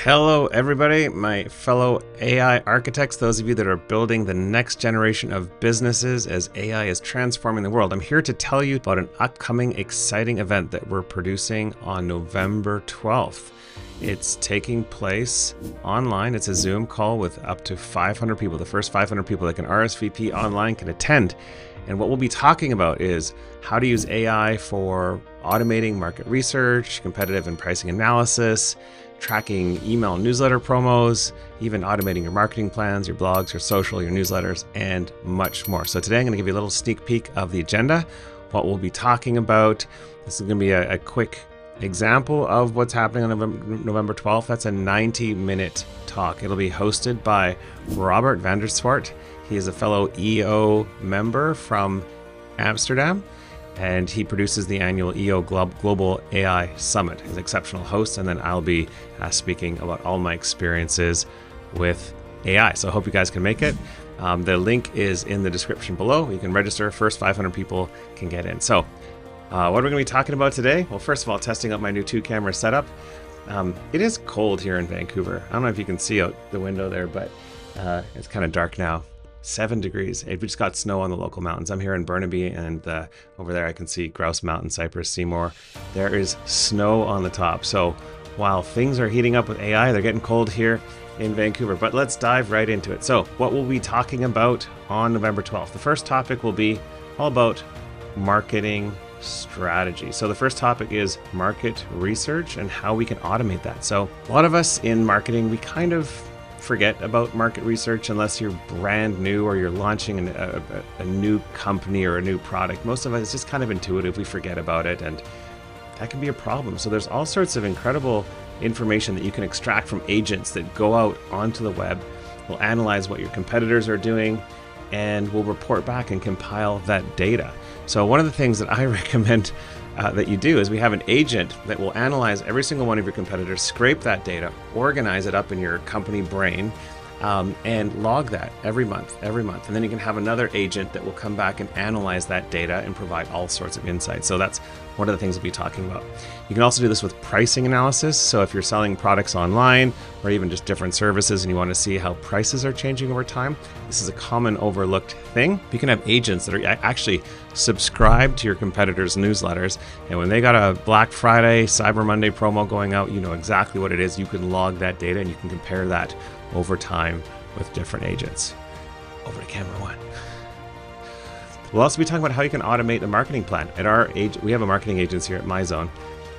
Hello, everybody, my fellow AI architects, those of you that are building the next generation of businesses as AI is transforming the world. I'm here to tell you about an upcoming exciting event that we're producing on November 12th. It's taking place online. It's a Zoom call with up to 500 people. The first 500 people that can RSVP online can attend. And what we'll be talking about is how to use AI for automating market research, competitive and pricing analysis, tracking email newsletter promos, even automating your marketing plans, your blogs, your social, your newsletters, and much more. So today I'm going to give you a little sneak peek of the agenda, what we'll be talking about. This is going to be a quick example of what's happening on November 12th. That's a 90-minute talk. It'll be hosted by Robert Vanderwart. He is a fellow EO member from Amsterdam, and he produces the annual EO Global AI Summit. He's an exceptional host, and then I'll be speaking about all my experiences with AI. So I hope you guys can make it. The link is in the description below. You can register. First 500 people can get in. So what are we going to be talking about today? Well, first of all, testing out my new 2-camera setup. It is cold here in Vancouver. I don't know if you can see out the window there, but it's kind of dark now. 7 degrees. We just got snow on the local mountains. I'm here in Burnaby, and over there I can see Grouse Mountain, Cypress, Seymour. There is snow on the top. So while things are heating up with AI, they're getting cold here in Vancouver. But let's dive right into it. So what we'll be talking about on November 12th? The first topic will be all about marketing strategy. So the first topic is market research and how we can automate that. So a lot of us in marketing, we kind of forget about market research unless you're brand new or you're launching a new company or a new product. Most of us, it's just kind of intuitive. We forget about it, and that can be a problem. So there's all sorts of incredible information that you can extract from agents that go out onto the web, will analyze what your competitors are doing, and will report back and compile that data. So one of the things that I recommend that you do is we have an agent that will analyze every single one of your competitors, scrape that data, organize it up in your company brain, and log that every month. And then you can have another agent that will come back and analyze that data and provide all sorts of insights. So that's one of the things we'll be talking about. You can also do this with pricing analysis. So if you're selling products online or even just different services and you want to see how prices are changing over time, this is a common overlooked thing. You can have agents that are actually subscribed to your competitors' newsletters. And when they got a Black Friday, Cyber Monday promo going out, you know exactly what it is. You can log that data and you can compare that over time with different agents. Over to camera one. We'll also be talking about how you can automate a marketing plan. At our age, we have a marketing agency here at MyZone,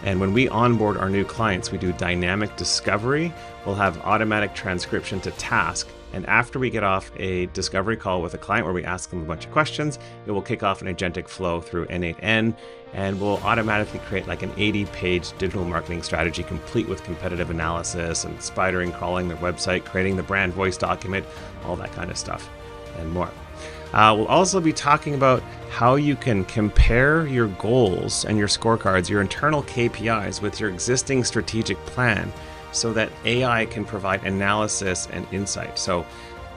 and when we onboard our new clients, we do dynamic discovery. We'll have automatic transcription to task, and after we get off a discovery call with a client where we ask them a bunch of questions, it will kick off an agentic flow through N8N, and we'll automatically create like an 80-page digital marketing strategy complete with competitive analysis and spidering, crawling their website, creating the brand voice document, all that kind of stuff, and more. We'll also be talking about how you can compare your goals and your scorecards, your internal KPIs, with your existing strategic plan so that AI can provide analysis and insight. So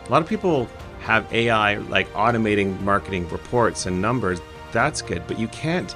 a lot of people have AI like automating marketing reports and numbers. That's good, but you can't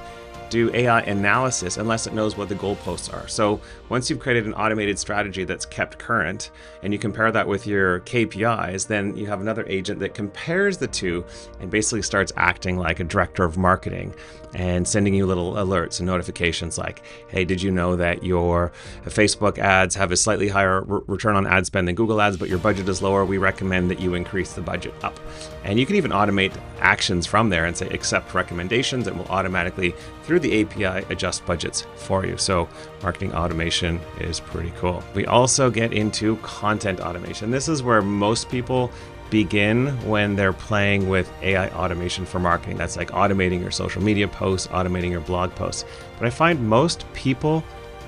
do AI analysis unless it knows what the goalposts are. So once you've created an automated strategy that's kept current and you compare that with your KPIs, then you have another agent that compares the two and basically starts acting like a director of marketing and sending you little alerts and notifications like, hey, did you know that your Facebook ads have a slightly higher return on ad spend than Google ads, but your budget is lower? We recommend that you increase the budget up. And you can even automate actions from there and say accept recommendations, and will automatically through the API adjust budgets for you. So marketing automation is pretty cool. We also get into content automation. This is where most people begin when they're playing with AI automation for marketing. That's like automating your social media posts, automating your blog posts. But I find most people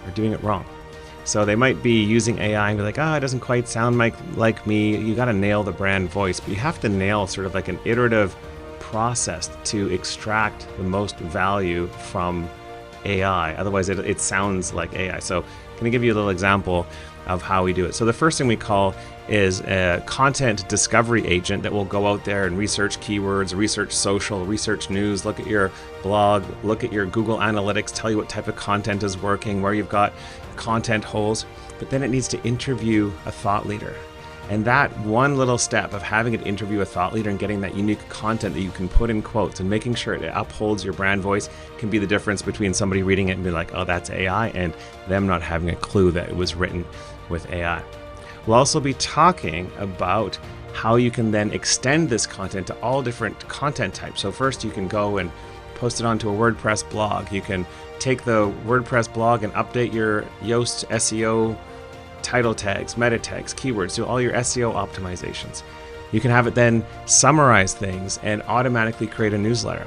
are doing it wrong. So they might be using AI and be like, it doesn't quite sound like me. You got to nail the brand voice, but you have to nail sort of like an iterative process to extract the most value from AI. Otherwise, it sounds like AI. So I'm going to give you a little example of how we do it. So the first thing we call is a content discovery agent that will go out there and research keywords, research social, research news, look at your blog, look at your Google Analytics, tell you what type of content is working, where you've got content holes. But then it needs to interview a thought leader. And that one little step of having it interview a thought leader and getting that unique content that you can put in quotes and making sure it upholds your brand voice can be the difference between somebody reading it and being like, oh, that's AI, and them not having a clue that it was written with AI. We'll also be talking about how you can then extend this content to all different content types. So first you can go and post it onto a WordPress blog. You can take the WordPress blog and update your Yoast SEO title tags, meta tags, keywords, do all your SEO optimizations. You can have it then summarize things and automatically create a newsletter.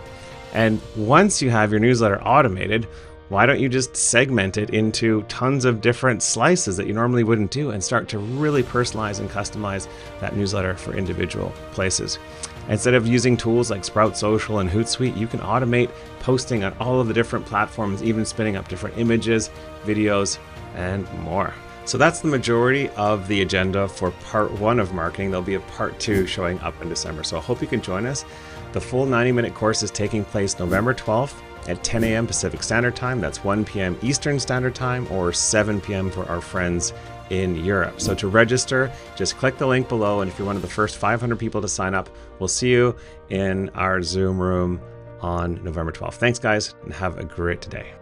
And once you have your newsletter automated, why don't you just segment it into tons of different slices that you normally wouldn't do and start to really personalize and customize that newsletter for individual places. Instead of using tools like Sprout Social and Hootsuite, you can automate posting on all of the different platforms, even spinning up different images, videos, and more. So that's the majority of the agenda for part 1 of marketing. There'll be a part 2 showing up in December. So I hope you can join us. The full 90-minute course is taking place November 12th at 10 a.m. Pacific Standard Time. That's 1 p.m. Eastern Standard Time, or 7 p.m. for our friends in Europe. So to register, just click the link below. And if you're one of the first 500 people to sign up, we'll see you in our Zoom room on November 12th. Thanks, guys, and have a great day.